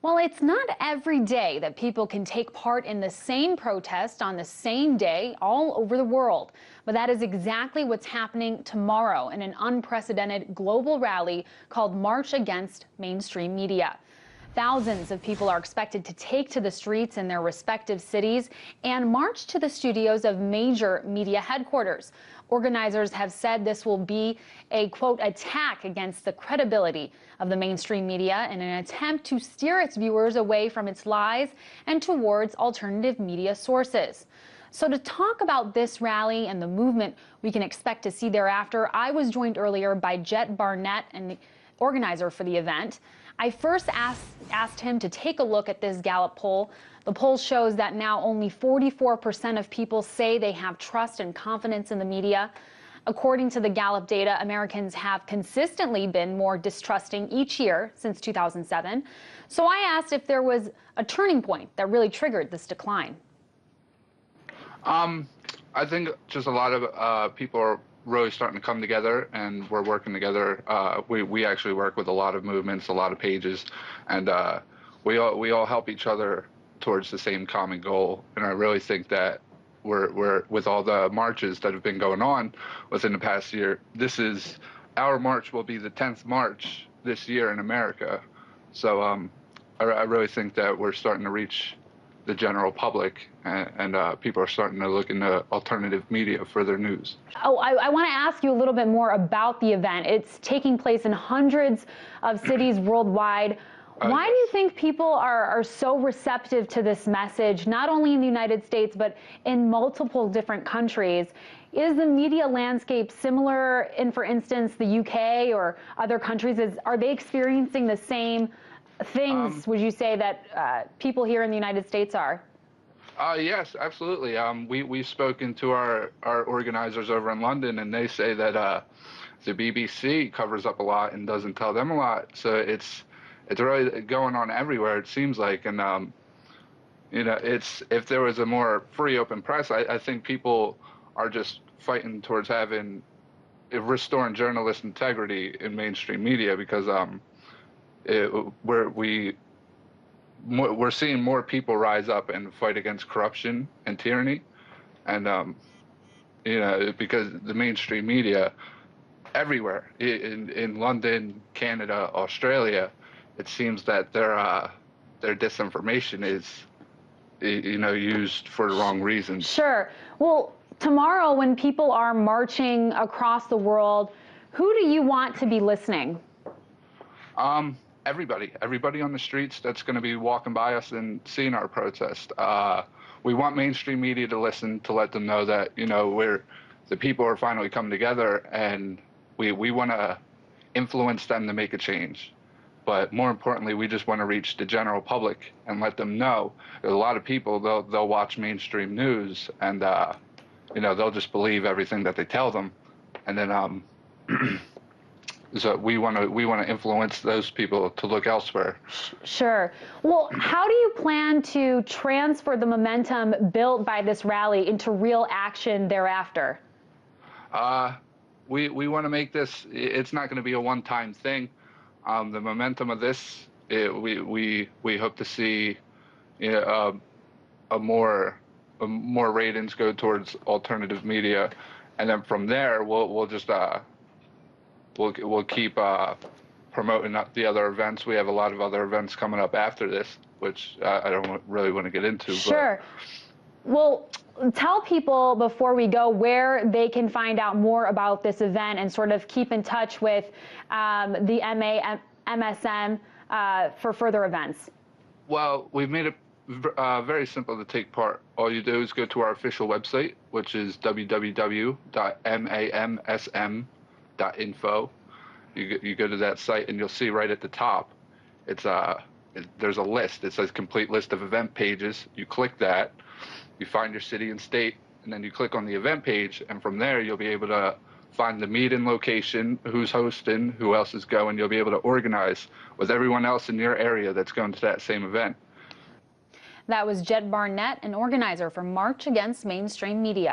Well, it's not every day that people can take part in the same protest on the same day all over the world. But that is exactly what's happening tomorrow in an unprecedented global rally called March Against Mainstream Media. Thousands of people are expected to take to the streets in their respective cities and march to the studios of major media headquarters. Organizers have said this will be a, quote, attack against the credibility of the mainstream media in an attempt to steer its viewers away from its lies and towards alternative media sources. So to talk about this rally and the movement we can expect to see thereafter, I was joined earlier by Jet Barnett, an organizer for the event. I first asked him to take a look at this Gallup poll. The poll shows that now only 44% of people say they have trust and confidence in the media. According to the Gallup data, Americans have consistently been more distrusting each year since 2007. So I asked if there was a turning point that really triggered this decline. I think just a lot of people are really starting to come together, and we're working together. We actually work with a lot of movements, a lot of pages, and we all help each other towards the same common goal. And I really think that we're with all the marches that have been going on within the past year. Our march will be the 10th march this year in America. So I really think that we're starting to reach the general public, and people are starting to look into alternative media for their news. Oh, I want to ask you a little bit more about the event. It's taking place in hundreds of cities worldwide. Why do you think people are so receptive to this message, not only in the United States, but in multiple different countries? Is the media landscape similar in, for instance, the UK or other countries? Are they experiencing the same things, would you say, that people here in the United States are? Yes, absolutely. We've spoken to our organizers over in London, and they say that the BBC covers up a lot and doesn't tell them a lot. So it's really going on everywhere, it seems like. And if there was a more free, open press, I think people are just fighting towards restoring journalist integrity in mainstream media, because we're seeing more people rise up and fight against corruption and tyranny, and because the mainstream media everywhere in London, Canada, Australia, it seems that their disinformation is used for the wrong reasons. Sure. Well, tomorrow when people are marching across the world, who do you want to be listening? Everybody on the streets that's going to be walking by us and seeing our protest. We want mainstream media to listen, to let them know that the people are finally coming together, and we want to influence them to make a change. But more importantly, we just want to reach the general public and let them know that a lot of people, they'll watch mainstream news, and they'll just believe everything that they tell them, and then so we want to influence those people to look elsewhere. Sure. Well, how do you plan to transfer the momentum built by this rally into real action thereafter? We want to make this. It's not going to be a one-time thing. The momentum of this, we hope to see more ratings go towards alternative media, and then from there we'll just we'll keep promoting the other events. We have a lot of other events coming up after this, which I don't really want to get into. Sure. Well, tell people before we go where they can find out more about this event and sort of keep in touch with the MSM for further events. Well, we've made it very simple to take part. All you do is go to our official website, which is www.mamsm.info. You go to that site, and you'll see right at the top, there's a list. It says complete list of event pages. You click that, you find your city and state, and then you click on the event page, and from there you'll be able to find the meet-in location, who's hosting, who else is going. You'll be able to organize with everyone else in your area that's going to that same event. That was Jet Barnett, an organizer for March Against Mainstream Media.